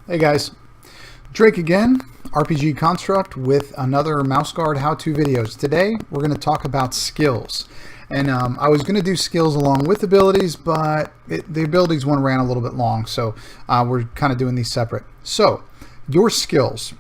Hey guys, Drake again, RPG Construct with another Mouseguard how-to videos. Today we're going to talk about skills. And I was going to do skills along with abilities, but the abilities one ran a little bit long, so we're kind of doing these separate. So, your skills.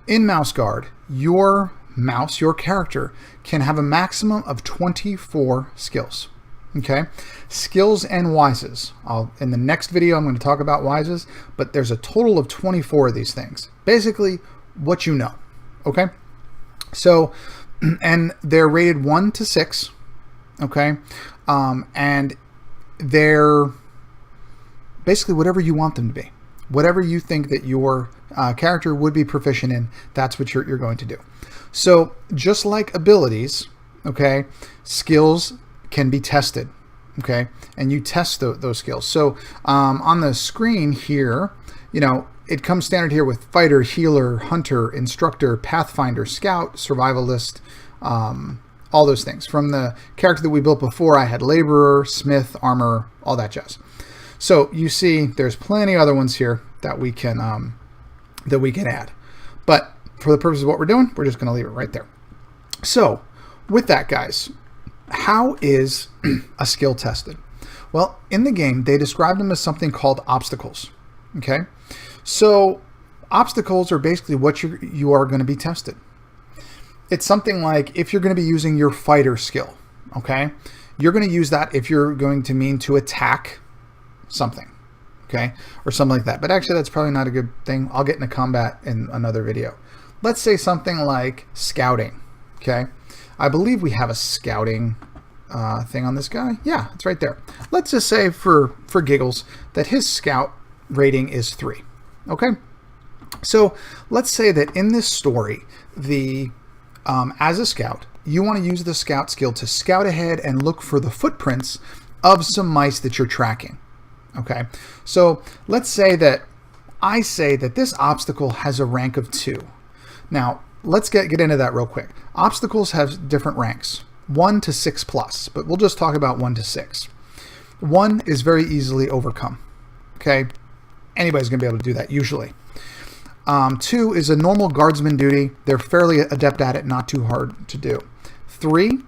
In Mouseguard, your mouse, your character, can have a maximum of 24 skills. Okay, skills and wises. In the next video I'm going to talk about wises, but there's a total of 24 of these things. Basically, what you know. Okay, so and they're rated 1 to 6. Okay, and they're basically whatever you want them to be. Whatever you think that your character would be proficient in, that's what you're going to do. So just like abilities, okay, skills can be tested, okay, and you test those skills. So on the screen here, you know, it comes standard here with fighter, healer, hunter, instructor, pathfinder, scout, survivalist, all those things. From the character that we built before, I had laborer, smith, armor, all that jazz. So you see there's plenty of other ones here that we can add. But for the purpose of what we're doing, we're just going to leave it right there. So with that, guys, how is a skill tested? Well, in the game, they described them as something called obstacles. Okay, so obstacles are basically what you are going to be tested. It's something like if you're going to be using your fighter skill, okay, you're going to use that if you're going to mean to attack something, okay, or something like that. But actually, that's probably not a good thing. I'll get into combat in another video. Let's say something like scouting, okay. I believe we have a scouting thing on this guy. Yeah, it's right there. Let's just say for giggles that his scout rating is 3. Okay. So let's say that in this story, as a scout, you want to use the scout skill to scout ahead and look for the footprints of some mice that you're tracking. Okay. So let's say that I say that this obstacle has a rank of 2. Now, let's get into that real quick. Obstacles have different ranks, 1 to 6 plus, but we'll just talk about 1 to 6. 1 is very easily overcome. Okay, anybody's gonna be able to do that usually. 2 is a normal guardsman duty. They're fairly adept at it, not too hard to do. 3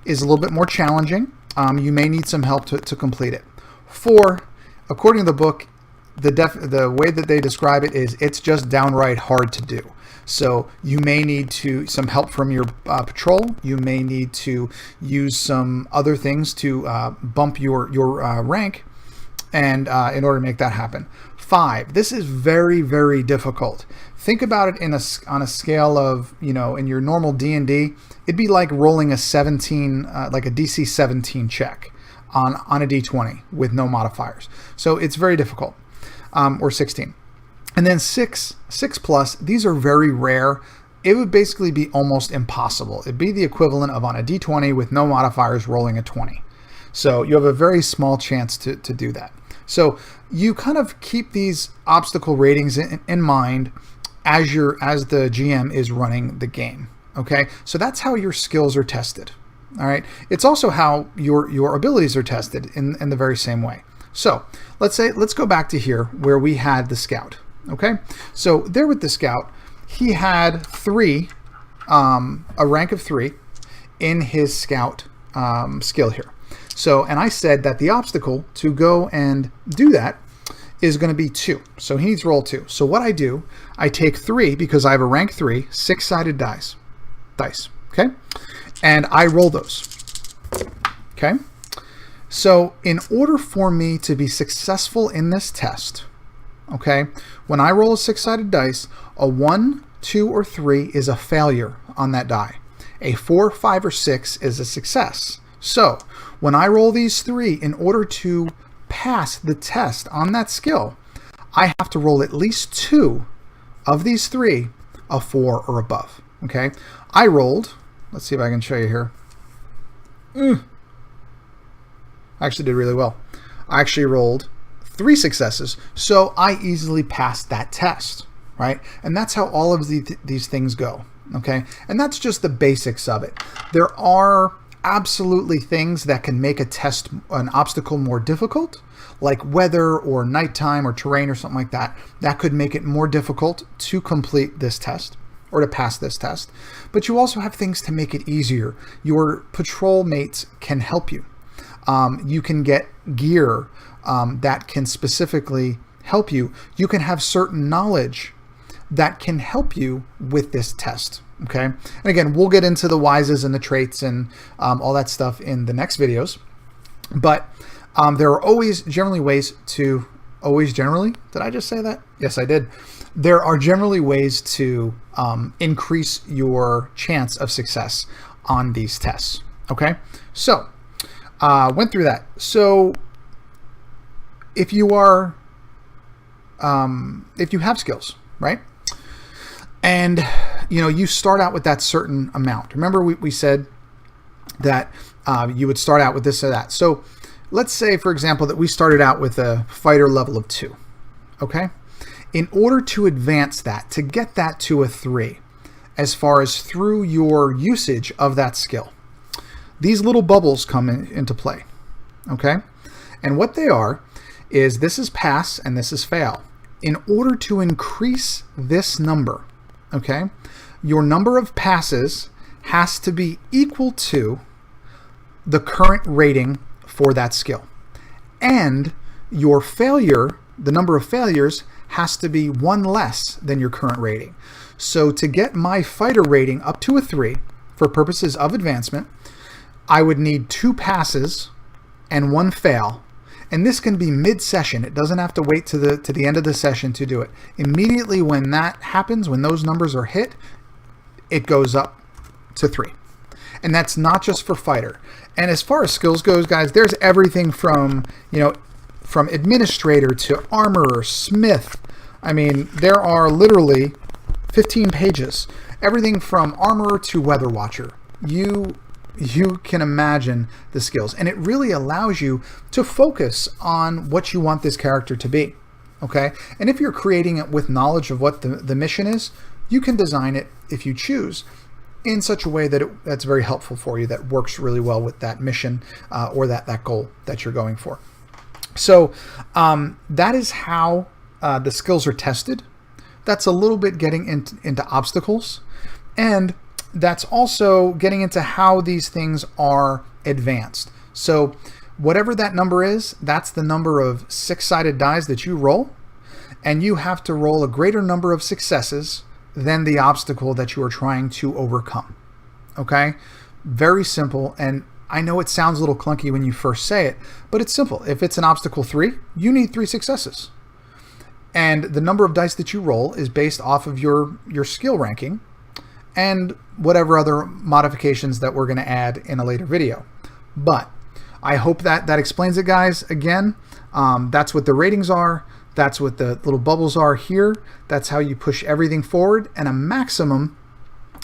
is a little bit more challenging. You may need some help to complete it. 4, according to the book, the way that they describe it is it's just downright hard to do. So you may need some help from your patrol. You may need to use some other things to bump your rank, and in order to make that happen. 5. This is very, very difficult. Think about it on a scale of, you know, in your normal D&D, it'd be like rolling a 17, like a DC 17 check on a D20 with no modifiers. So it's very difficult. Or 16. And then 6 plus, these are very rare. It would basically be almost impossible. It'd be the equivalent of on a D20 with no modifiers rolling a 20. So you have a very small chance to do that. So you kind of keep these obstacle ratings in mind as the GM is running the game. Okay, so that's how your skills are tested. All right, it's also how your abilities are tested in the very same way. So let's go back to here where we had the scout. Okay, so there with the scout, he had 3, a rank of 3 in his scout skill here. So, and I said that the obstacle to go and do that is going to be 2. So he needs to roll 2. So what I do, I take 3 because I have a rank 3, 6-sided dice. Okay, and I roll those. Okay. So in order for me to be successful in this test, okay, when I roll a 6-sided dice, a 1, 2, or 3 is a failure on that die. A 4, 5, or 6 is a success. So when I roll these 3, in order to pass the test on that skill, I have to roll at least 2 of these 3, a 4 or above. Okay, I rolled, let's see if I can show you here. I actually did really well. I actually rolled 3 successes, so I easily passed that test, right? And that's how all of these things go, okay? And that's just the basics of it. There are absolutely things that can make an obstacle more difficult, like weather or nighttime or terrain or something like that, that could make it more difficult to complete this test or to pass this test. But you also have things to make it easier. Your patrol mates can help you. You can get gear that can specifically help you. You can have certain knowledge that can help you with this test. Okay. And again, we'll get into the wises and the traits and all that stuff in the next videos. But there are always generally ways to, did I just say that? Yes, I did. There are generally ways to increase your chance of success on these tests. Okay. So, went through that. So if you are, if you have skills, right? And, you know, you start out with that certain amount. Remember we said that you would start out with this or that. So let's say, for example, that we started out with a fighter level of 2. Okay. In order to advance that, to get that to a 3, as far as through your usage of that skill, these little bubbles come into play. Okay. And what they are is this is pass and this is fail. In order to increase this number, okay, your number of passes has to be equal to the current rating for that skill. And your failure, the number of failures, has to be 1 less than your current rating. So to get my fighter rating up to a 3 for purposes of advancement, I would need 2 passes and 1 fail. And this can be mid-session. It doesn't have to wait to the end of the session to do it. Immediately when that happens, when those numbers are hit, it goes up to 3. And that's not just for fighter. And as far as skills goes, guys, there's everything from, you know, from administrator to armorer, smith. I mean, there are literally 15 pages. Everything from armorer to weather watcher. You can imagine the skills, and it really allows you to focus on what you want this character to be. Okay. And if you're creating it with knowledge of what the mission is, you can design it, if you choose, in such a way that that's very helpful for you, that works really well with that mission or that goal that you're going for. So that is how the skills are tested. That's a little bit getting into obstacles, and that's also getting into how these things are advanced. So whatever that number is, that's the number of 6-sided dice that you roll, and you have to roll a greater number of successes than the obstacle that you are trying to overcome. Okay? Very simple, and I know it sounds a little clunky when you first say it, but it's simple. If it's an obstacle 3, you need 3 successes. And the number of dice that you roll is based off of your skill ranking and whatever other modifications that we're going to add in a later video. But I hope that explains it, guys. Again, that's what the ratings are. That's what the little bubbles are here. That's how you push everything forward. And a maximum,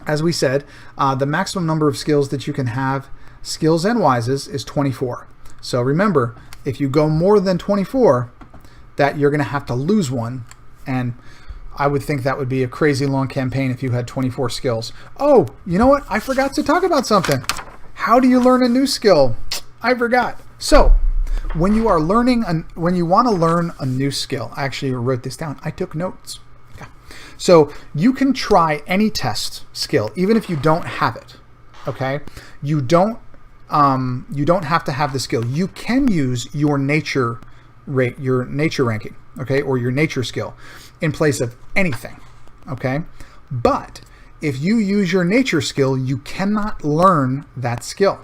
as we said, the maximum number of skills that you can have, skills and wises, is 24. So remember, if you go more than 24, that you're going to have to lose one. And I would think that would be a crazy long campaign if you had 24 skills. Oh, you know what? I forgot to talk about something. How do you learn a new skill? I forgot. So when you are learning, when you want to learn a new skill, I actually wrote this down. I took notes. Yeah. So you can try any test skill, even if you don't have it. Okay. You don't have to have the skill. You can use your nature ranking, okay, or your nature skill in place of anything, okay? But if you use your nature skill, you cannot learn that skill,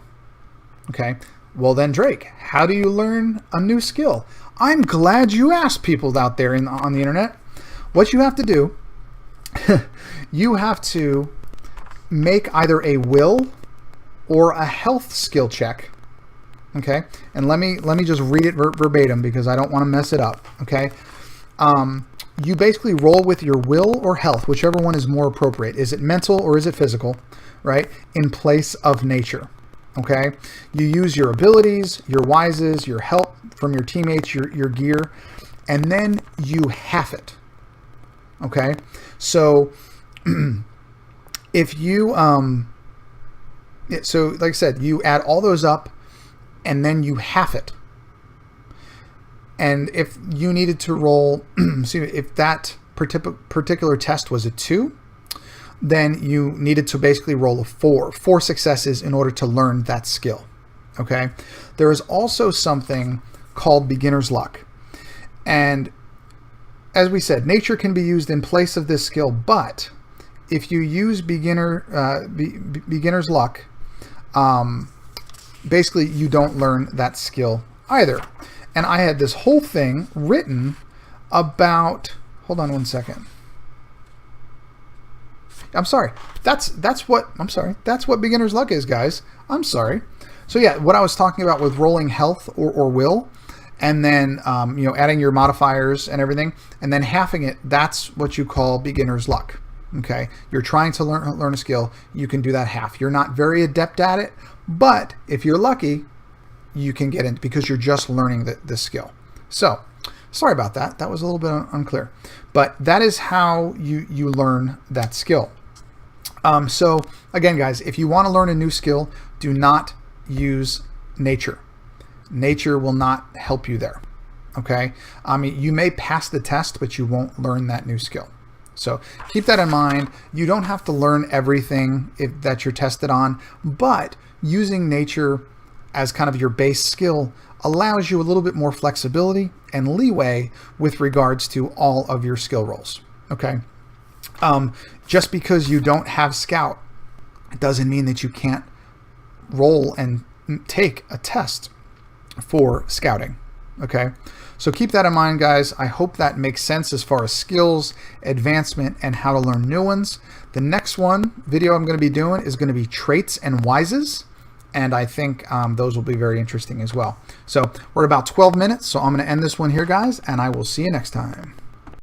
okay? Well then, Drake, how do you learn a new skill? I'm glad you asked, people out there on the internet. What you have to do, you have to make either a will or a health skill check. Okay, and let me just read it verbatim because I don't want to mess it up. Okay, you basically roll with your will or health, whichever one is more appropriate. Is it mental or is it physical, right? In place of nature. Okay, you use your abilities, your wises, your help from your teammates, your gear, and then you half it. Okay, so if you so like I said, you add all those up, and then you half it. And if you needed to roll, if that particular test was a 2, then you needed to basically roll a 4 successes in order to learn that skill. Okay. There is also something called beginner's luck. And as we said, nature can be used in place of this skill, but if you use beginner's luck, basically you don't learn that skill either. And I had this whole thing written about, hold on one second. I'm sorry. That's what beginner's luck is, guys. I'm sorry. So yeah, what I was talking about with rolling health or will, and then adding your modifiers and everything, and then halving it, that's what you call beginner's luck. Okay, you're trying to learn a skill, you can do that half. You're not very adept at it, but if you're lucky, you can get in because you're just learning the skill. So sorry about that. That was a little bit unclear, but that is how you learn that skill. So again, guys, if you want to learn a new skill, do not use nature. Nature will not help you there. Okay. I mean, you may pass the test, but you won't learn that new skill. So keep that in mind. You don't have to learn everything that you're tested on, but using nature as kind of your base skill allows you a little bit more flexibility and leeway with regards to all of your skill rolls. Okay. Just because you don't have scout, it doesn't mean that you can't roll and take a test for scouting. Okay. So keep that in mind, guys. I hope that makes sense as far as skills, advancement, and how to learn new ones. The next video I'm going to be doing is going to be traits and wises. And I think those will be very interesting as well. So we're at about 12 minutes. So I'm going to end this one here, guys, and I will see you next time.